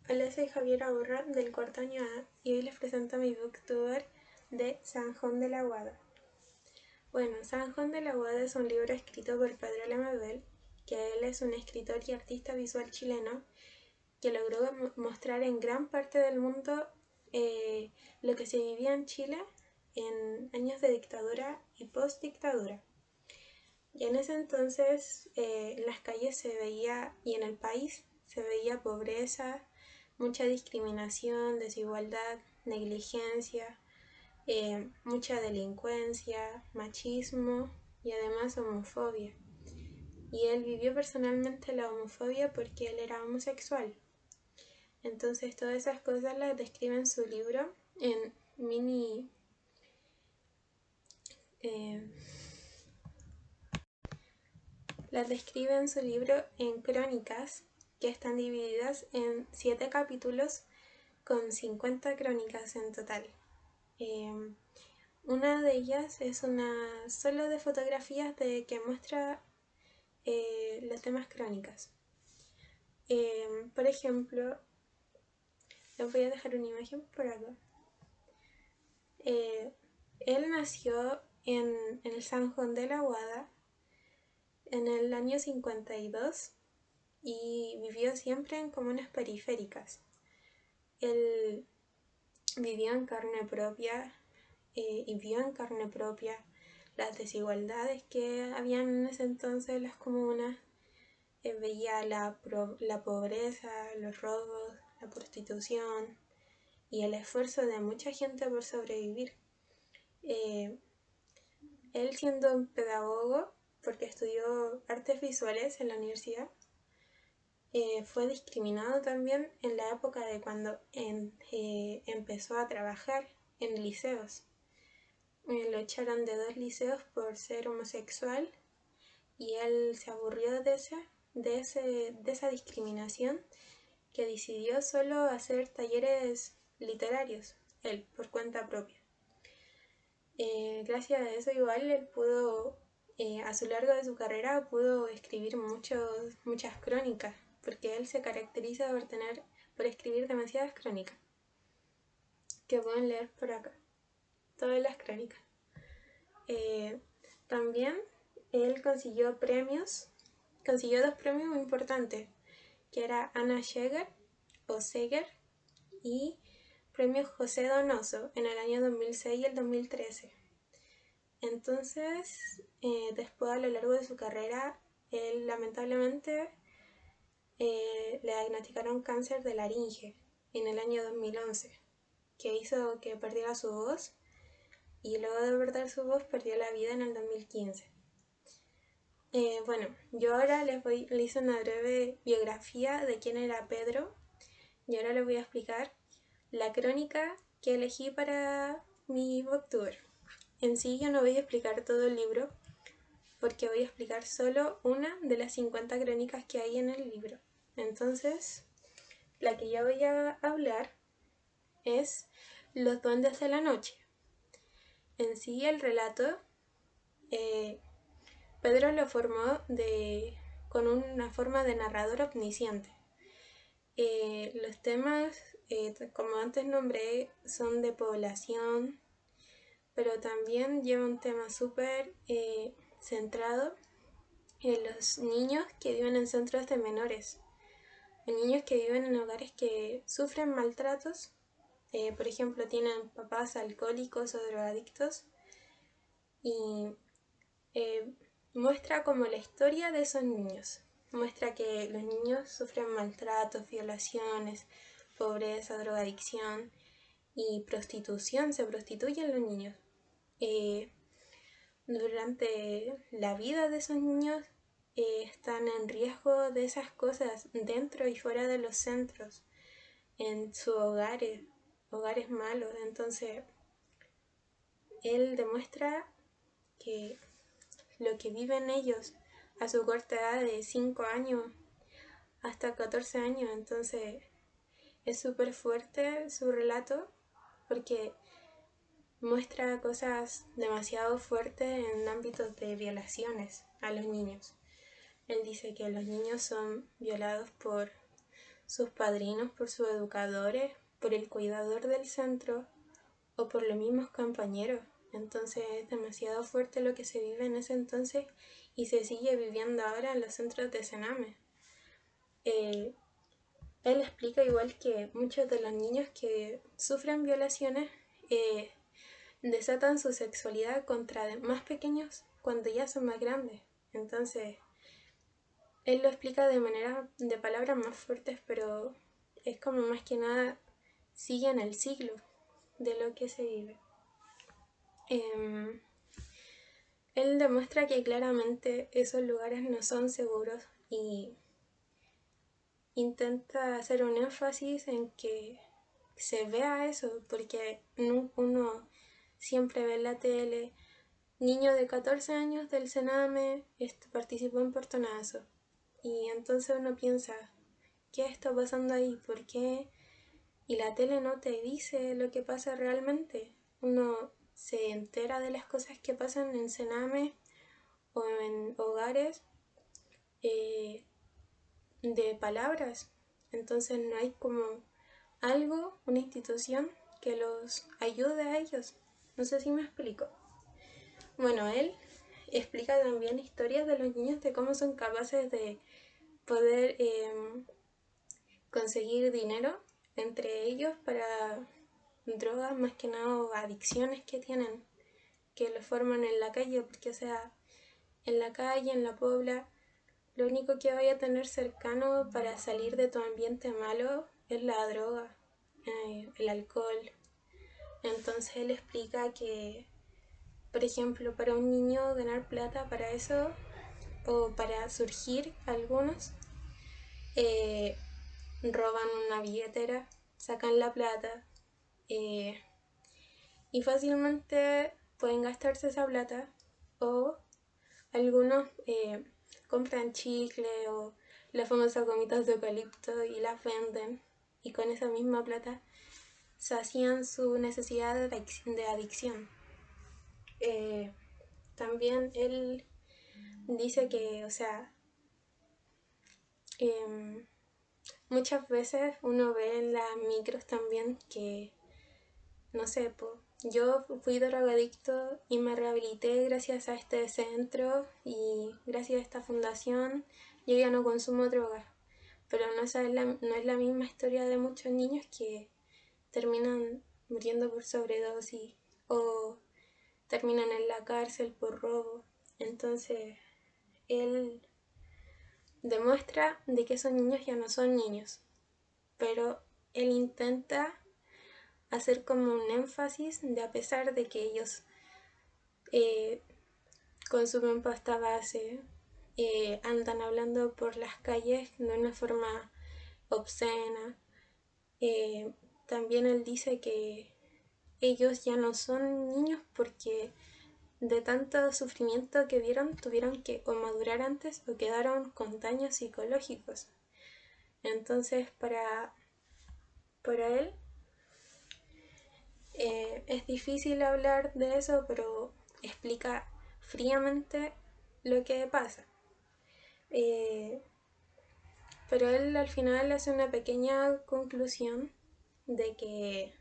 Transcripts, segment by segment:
Hola, soy Javiera Borra del cuarto año A y hoy les presento mi booktuber de San Juan de la Guada. Bueno, San Juan de la Guada es un libro escrito por Pedro Lemebel, que él es un escritor y artista visual chileno que logró mostrar en gran parte del mundo lo que se vivía en Chile en años de dictadura y post-dictadura. Y en ese entonces en las calles se veía, y en el país se veía pobreza, mucha discriminación, desigualdad, negligencia, mucha delincuencia, machismo y además homofobia. Y él vivió personalmente la homofobia porque él era homosexual. Entonces todas esas cosas las describe en su libro en mini... las describe en su libro en crónicas que están divididas en 7 capítulos con 50 crónicas en total. Una de ellas es una solo de fotografías de que muestra las demás crónicas. Por ejemplo, les voy a dejar una imagen por acá. Él nació en el San Juan de la Guada en el año 52 y vivió siempre en comunas periféricas. Él vivió en carne propia y vio en carne propia las desigualdades que habían en ese entonces en las comunas. Veía la pobreza, los robos, la prostitución y el esfuerzo de mucha gente por sobrevivir. Él, siendo un pedagogo, porque estudió artes visuales en la universidad, fue discriminado también en la época de cuando empezó a trabajar en liceos. Lo echaron de 2 liceos por ser homosexual y él se aburrió de esa discriminación, que decidió solo hacer talleres literarios, él, por cuenta propia. Gracias a eso igual él pudo, a lo largo de su carrera, pudo escribir muchas crónicas, porque él se caracteriza por escribir demasiadas crónicas, que pueden leer por acá, todas las crónicas. También él consiguió 2 premios muy importantes, que era Anna Seger y premio José Donoso en el año 2006 y el 2013. Entonces, después a lo largo de su carrera, él lamentablemente le diagnosticaron cáncer de laringe en el año 2011, que hizo que perdiera su voz, y luego de perder su voz perdió la vida en el 2015. Bueno, yo ahora les hice una breve biografía de quién era Pedro, y ahora les voy a explicar la crónica que elegí para mi booktuber. En sí yo no voy a explicar todo el libro, porque voy a explicar solo una de las 50 crónicas que hay en el libro. Entonces, la que yo voy a hablar es Los duendes de la noche. En sí el relato, Pedro lo formó con una forma de narrador omnisciente. Los temas, como antes nombré, son de población, pero también lleva un tema súper centrado en los niños que viven en centros de menores, en niños que viven en hogares que sufren maltratos, por ejemplo tienen papás alcohólicos o drogadictos, y muestra como la historia de esos niños. Muestra que los niños sufren maltratos, violaciones, pobreza, drogadicción y prostitución. Se prostituyen los niños. Durante la vida de esos niños están en riesgo de esas cosas dentro y fuera de los centros, en sus hogares malos. Entonces, él demuestra que lo que viven ellos a su corta edad de 5 años hasta 14 años. Entonces es súper fuerte su relato porque muestra cosas demasiado fuertes en ámbitos de violaciones a los niños. Él dice que los niños son violados por sus padrinos, por sus educadores, por el cuidador del centro o por los mismos compañeros. Entonces es demasiado fuerte lo que se vive en ese entonces y se sigue viviendo ahora en los centros de Sename. Él explica igual que muchos de los niños que sufren violaciones desatan su sexualidad contra más pequeños cuando ya son más grandes. Entonces, él lo explica de palabras más fuertes, pero es como más que nada siguen el siglo de lo que se vive. Él demuestra que claramente esos lugares no son seguros y intenta hacer un énfasis en que se vea eso, porque uno siempre ve en la tele, niño de 14 años del Sename participó en portonazo. Y entonces uno piensa, ¿qué está pasando ahí? ¿Por qué? Y la tele no te dice lo que pasa realmente. Uno se entera de las cosas que pasan en Sename o en hogares de palabras. Entonces no hay como algo, una institución que los ayude a ellos. No sé si me explico. Bueno, él explica también historias de los niños de cómo son capaces de poder conseguir dinero entre ellos para drogas, más que nada, o adicciones que tienen, que lo forman en la calle, porque o sea, en la calle, en la pobla, lo único que vaya a tener cercano para salir de tu ambiente malo es la droga, el alcohol. Entonces él explica que, por ejemplo, para un niño ganar plata para eso, o para surgir algunos, roban una billetera, sacan la plata y fácilmente pueden gastarse esa plata, o algunos compran chicle o las famosas gomitas de eucalipto y las venden, y con esa misma plata sacian su necesidad de adicción. También él dice que, o sea, muchas veces uno ve en las micros también que, no sé, yo fui drogadicto y me rehabilité gracias a este centro y gracias a esta fundación yo ya no consumo drogas. Pero no es la misma historia de muchos niños que terminan muriendo por sobredosis o terminan en la cárcel por robo. Entonces, él demuestra de que esos niños ya no son niños, pero él intenta hacer como un énfasis de, a pesar de que ellos consumen pasta base, andan hablando por las calles de una forma obscena, también él dice que ellos ya no son niños porque de tanto sufrimiento que vieron tuvieron que o madurar antes o quedaron con daños psicológicos. Entonces para él es difícil hablar de eso, pero explica fríamente lo que pasa. Pero él al final hace una pequeña conclusión de que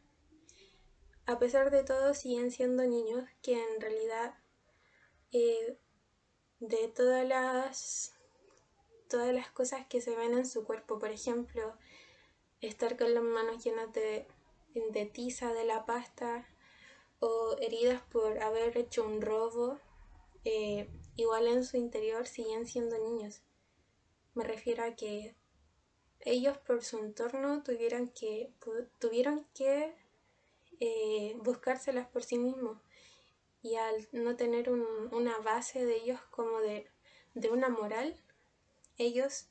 a pesar de todo siguen siendo niños, que en realidad de todas las cosas que se ven en su cuerpo, por ejemplo, estar con las manos llenas de tiza de la pasta o heridas por haber hecho un robo, igual en su interior siguen siendo niños. Me refiero a que ellos por su entorno tuvieron que buscárselas por sí mismos, y al no tener una base de ellos como de una moral, ellos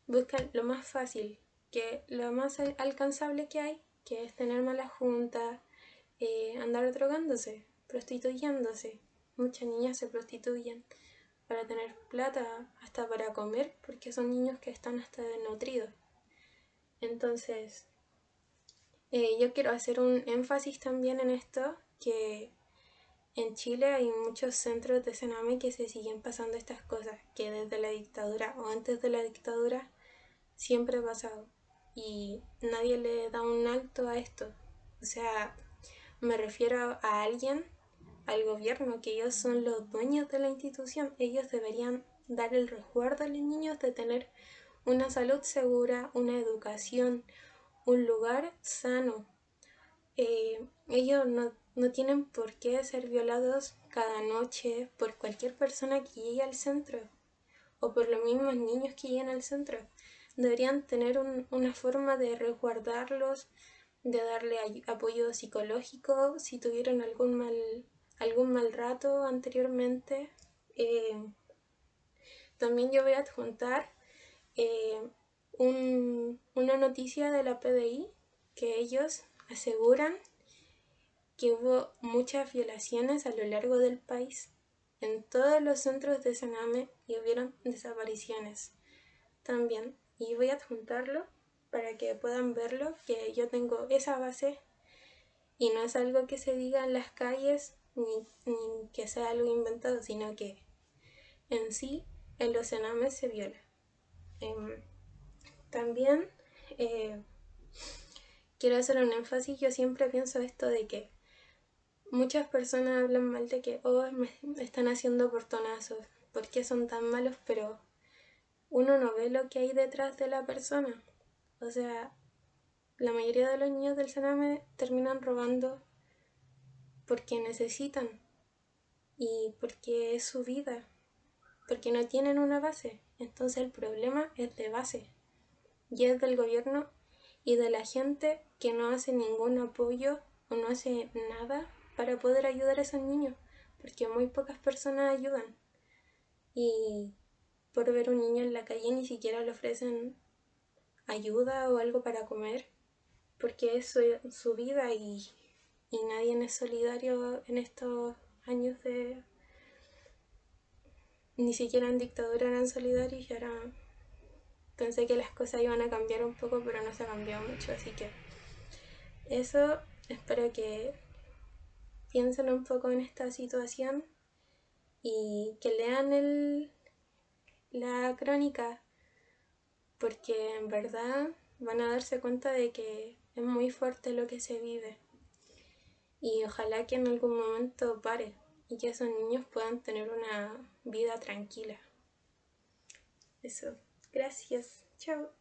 buscan lo más fácil, que lo más alcanzable que hay, que es tener mala junta, andar drogándose, prostituyéndose. Muchas niñas se prostituyen para tener plata, hasta para comer, porque son niños que están hasta desnutridos. Entonces, yo quiero hacer un énfasis también en esto, que en Chile hay muchos centros de Sename que se siguen pasando estas cosas, que desde la dictadura o antes de la dictadura siempre ha pasado. y nadie le da un alto a esto. O sea, me refiero a alguien, al gobierno, que ellos son los dueños de la institución. Ellos deberían dar el resguardo a los niños de tener una salud segura, una educación, un lugar sano. Ellos no tienen por qué ser violados cada noche por cualquier persona que llegue al centro o por los mismos niños que lleguen al centro. Deberían tener una forma de resguardarlos, de darle apoyo psicológico si tuvieron algún mal rato anteriormente. También yo voy a adjuntar eh, una noticia de la PDI que ellos aseguran que hubo muchas violaciones a lo largo del país. En todos los centros de Sename y hubieron desapariciones también. Y voy a adjuntarlo para que puedan verlo, que yo tengo esa base y no es algo que se diga en las calles ni que sea algo inventado, sino que en sí en los Senames se viola. También quiero hacer un énfasis, yo siempre pienso esto de que muchas personas hablan mal de que me están haciendo portonazos, ¿por qué son tan malos? Pero uno no ve lo que hay detrás de la persona. O sea, la mayoría de los niños del Sename terminan robando porque necesitan y porque es su vida, porque no tienen una base. Entonces el problema es de base y es del gobierno y de la gente que no hace ningún apoyo o no hace nada para poder ayudar a esos niños, porque muy pocas personas ayudan y por ver un niño en la calle ni siquiera le ofrecen ayuda o algo para comer, porque es su vida y nadie es solidario en estos años de... Ni siquiera en dictadura eran solidarios y ahora pensé que las cosas iban a cambiar un poco, pero no se ha cambiado mucho, así que eso, espero que piensen un poco en esta situación y que lean la crónica, porque en verdad van a darse cuenta de que es muy fuerte lo que se vive y ojalá que en algún momento pare y que esos niños puedan tener una vida tranquila. Eso, gracias, chao.